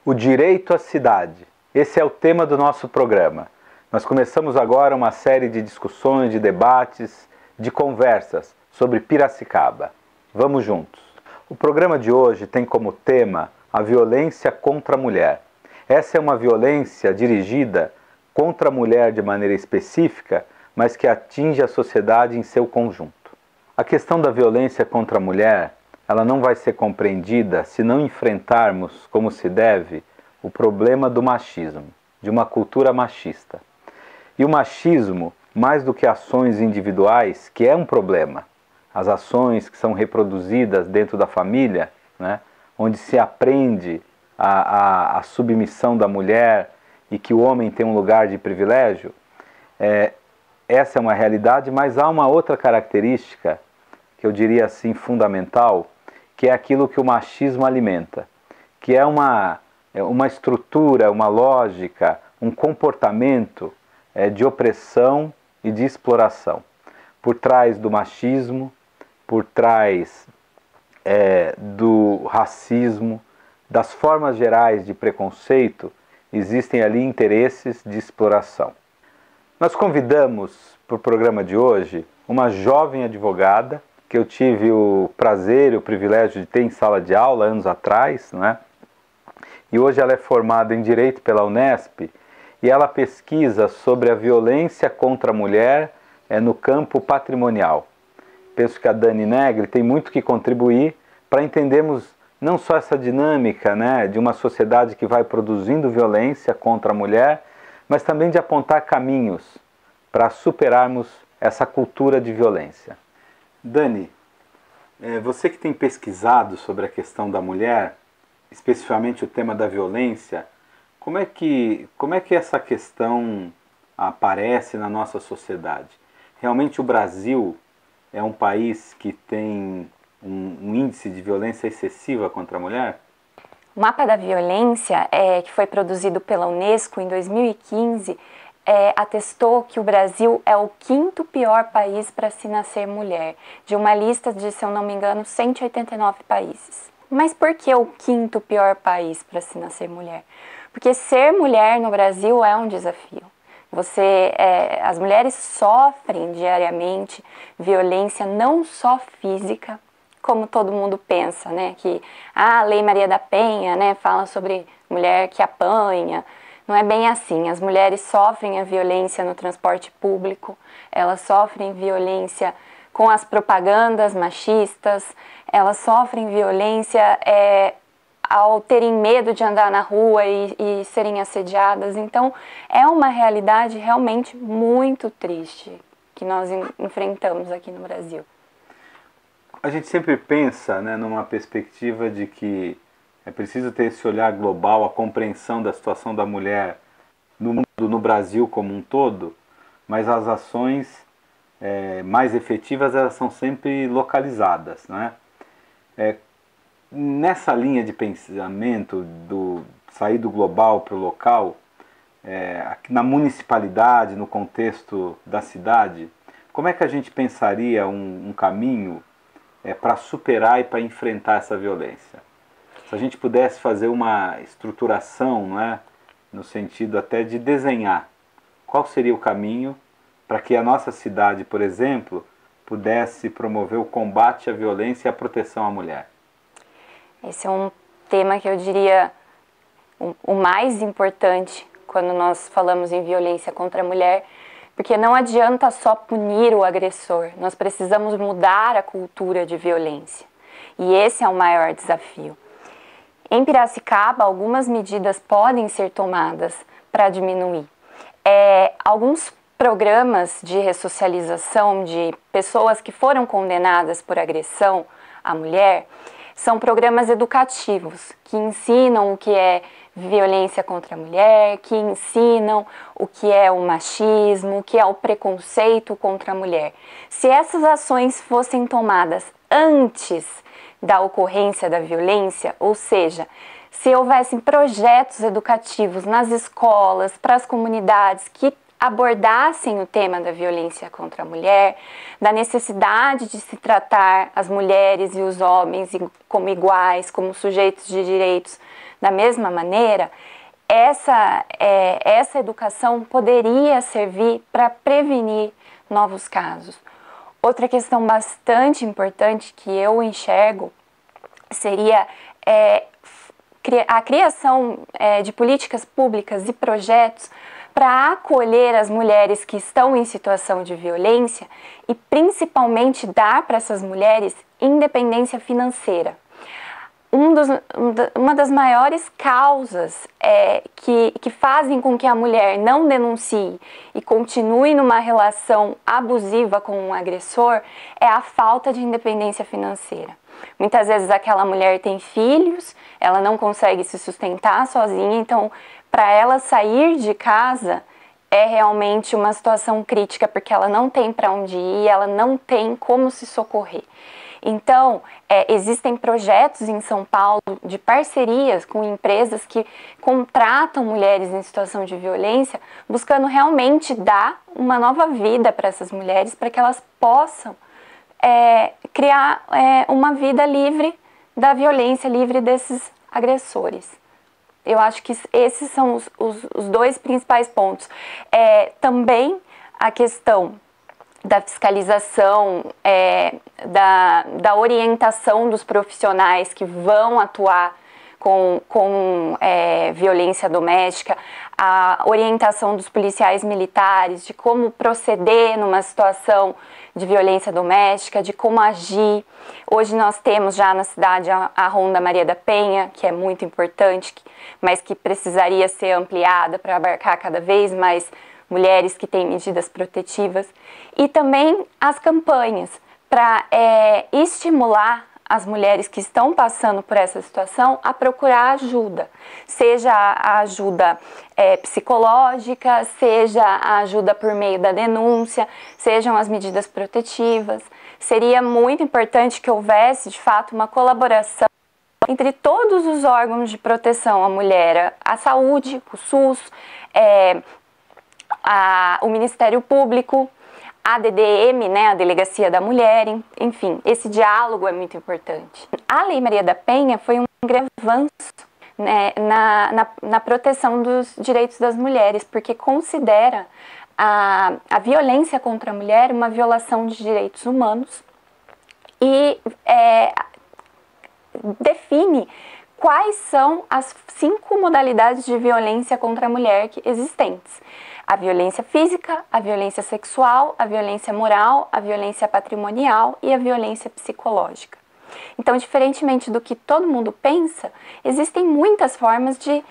O direito à cidade. Esse é o tema do nosso programa. Nós começamos agora uma série de discussões, de debates, de conversas sobre Piracicaba. Vamos juntos. O programa de hoje tem como tema a violência contra a mulher. Essa é uma violência dirigida contra a mulher de maneira específica, mas que atinge a sociedade em seu conjunto. A questão da violência contra a mulher, ela não vai ser compreendida se não enfrentarmos, como se deve, o problema do machismo, de uma cultura machista. E o machismo, mais do que ações individuais, que é um problema, as ações que são reproduzidas dentro da família, né, onde se aprende a submissão da mulher e que o homem tem um lugar de privilégio, essa é uma realidade, mas há uma outra característica, que eu diria assim, fundamental, que é aquilo que o machismo alimenta, que é uma estrutura, uma lógica, um comportamento de opressão e de exploração. Por trás do machismo, por trás do racismo, das formas gerais de preconceito, existem ali interesses de exploração. Nós convidamos para o programa de hoje uma jovem advogada, que eu tive o prazer e o privilégio de ter em sala de aula anos atrás, não é? E hoje ela é formada em Direito pela Unesp e ela pesquisa sobre a violência contra a mulher no campo patrimonial. Penso que a Dani Negri tem muito que contribuir para entendermos não só essa dinâmica, né, de uma sociedade que vai produzindo violência contra a mulher, mas também de apontar caminhos para superarmos essa cultura de violência. Dani, você que tem pesquisado sobre a questão da mulher, especificamente o tema da violência, como é que essa questão aparece na nossa sociedade? Realmente o Brasil é um país que tem um índice de violência excessiva contra a mulher? O mapa da violência, que foi produzido pela Unesco em 2015, atestou que o Brasil é o 5º pior país para se nascer mulher, de uma lista de, se eu não me engano, 189 países. Mas por que o 5º pior país para se nascer mulher? Porque ser mulher no Brasil é um desafio. As mulheres sofrem diariamente violência não só física, como todo mundo pensa, né? Que a Lei Maria da Penha, né, fala sobre mulher que apanha. Não é bem assim. As mulheres sofrem a violência no transporte público, elas sofrem violência com as propagandas machistas, elas sofrem violência ao terem medo de andar na rua e serem assediadas. Então, é uma realidade realmente muito triste que nós enfrentamos aqui no Brasil. A gente sempre pensa, né, numa perspectiva de que é preciso ter esse olhar global, a compreensão da situação da mulher no mundo, no Brasil como um todo, mas as ações mais efetivas, elas são sempre localizadas, né? Nessa linha de pensamento, sair do global para o local, na municipalidade, no contexto da cidade, como é que a gente pensaria um caminho para superar e para enfrentar essa violência? Se a gente pudesse fazer uma estruturação, não é? No sentido até de desenhar, qual seria o caminho para que a nossa cidade, por exemplo, pudesse promover o combate à violência e a proteção à mulher? Esse é um tema que eu diria o mais importante quando nós falamos em violência contra a mulher, porque não adianta só punir o agressor, nós precisamos mudar a cultura de violência. E esse é o maior desafio. Em Piracicaba, algumas medidas podem ser tomadas para diminuir. Alguns programas de ressocialização de pessoas que foram condenadas por agressão à mulher são programas educativos que ensinam o que é violência contra a mulher, que ensinam o que é o machismo, o que é o preconceito contra a mulher. Se essas ações fossem tomadas antes da ocorrência da violência, ou seja, se houvessem projetos educativos nas escolas, para as comunidades que abordassem o tema da violência contra a mulher, da necessidade de se tratar as mulheres e os homens como iguais, como sujeitos de direitos Da mesma maneira, essa educação poderia servir para prevenir novos casos. Outra questão bastante importante que eu enxergo seria a criação de políticas públicas e projetos para acolher as mulheres que estão em situação de violência e principalmente dar para essas mulheres independência financeira. Uma das maiores causas que fazem com que a mulher não denuncie e continue numa relação abusiva com um agressor é a falta de independência financeira. Muitas vezes aquela mulher tem filhos, ela não consegue se sustentar sozinha, então para ela sair de casa é realmente uma situação crítica, porque ela não tem para onde ir, ela não tem como se socorrer. Então, existem projetos em São Paulo de parcerias com empresas que contratam mulheres em situação de violência, buscando realmente dar uma nova vida para essas mulheres, para que elas possam criar uma vida livre da violência, livre desses agressores. Eu acho que esses são os dois principais pontos. Também a questão da fiscalização, da orientação dos profissionais que vão atuar com violência doméstica, a orientação dos policiais militares de como proceder numa situação de violência doméstica, de como agir. Hoje nós temos já na cidade a Ronda Maria da Penha, que é muito importante, mas que precisaria ser ampliada para abarcar cada vez mais mulheres que têm medidas protetivas, e também as campanhas para estimular as mulheres que estão passando por essa situação a procurar ajuda, seja a ajuda psicológica, seja a ajuda por meio da denúncia, sejam as medidas protetivas. Seria muito importante que houvesse, de fato, uma colaboração entre todos os órgãos de proteção à mulher, a saúde, o SUS, o Ministério Público, a DDM, a Delegacia da Mulher, enfim, esse diálogo é muito importante. A Lei Maria da Penha foi um grande avanço na proteção dos direitos das mulheres, porque considera a violência contra a mulher uma violação de direitos humanos e define quais são as 5 modalidades de violência contra a mulher existentes. A violência física, a violência sexual, a violência moral, a violência patrimonial e a violência psicológica. Então, diferentemente do que todo mundo pensa, existem muitas formas de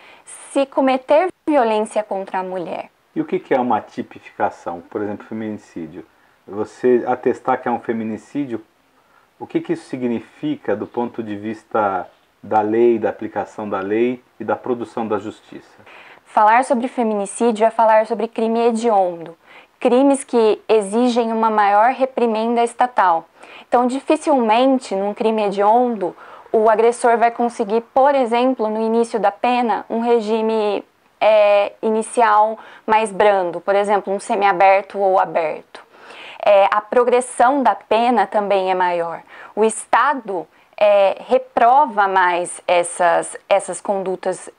se cometer violência contra a mulher. E o que é uma tipificação? Por exemplo, feminicídio. Você atestar que é um feminicídio, o que isso significa do ponto de vista da lei, da aplicação da lei e da produção da justiça? Falar sobre feminicídio é falar sobre crime hediondo, crimes que exigem uma maior reprimenda estatal. Então, dificilmente, num crime hediondo, o agressor vai conseguir, por exemplo, no início da pena, um regime inicial mais brando, por exemplo, um semiaberto ou aberto. A progressão da pena também é maior. O Estado reprova mais essas condutas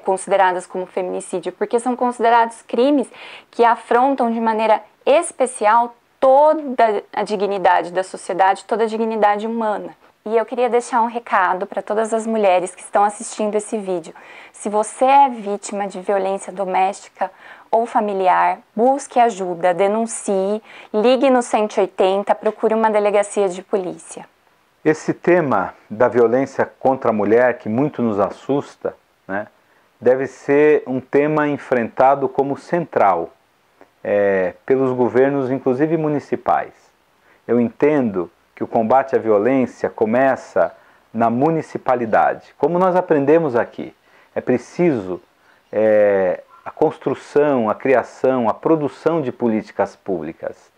consideradas como feminicídio, porque são considerados crimes que afrontam de maneira especial toda a dignidade da sociedade, toda a dignidade humana. E eu queria deixar um recado para todas as mulheres que estão assistindo esse vídeo. Se você é vítima de violência doméstica ou familiar, busque ajuda, denuncie, ligue no 180, procure uma delegacia de polícia. Esse tema da violência contra a mulher, que muito nos assusta, deve ser um tema enfrentado como central pelos governos, inclusive municipais. Eu entendo que o combate à violência começa na municipalidade. Como nós aprendemos aqui, é preciso a construção, a criação, a produção de políticas públicas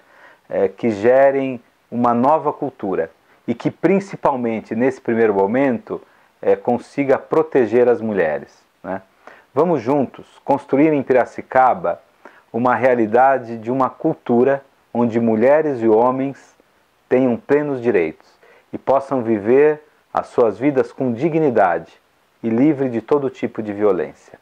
que gerem uma nova cultura e que, principalmente nesse primeiro momento, consiga proteger as mulheres. Vamos juntos construir em Piracicaba uma realidade de uma cultura onde mulheres e homens tenham plenos direitos e possam viver as suas vidas com dignidade e livre de todo tipo de violência.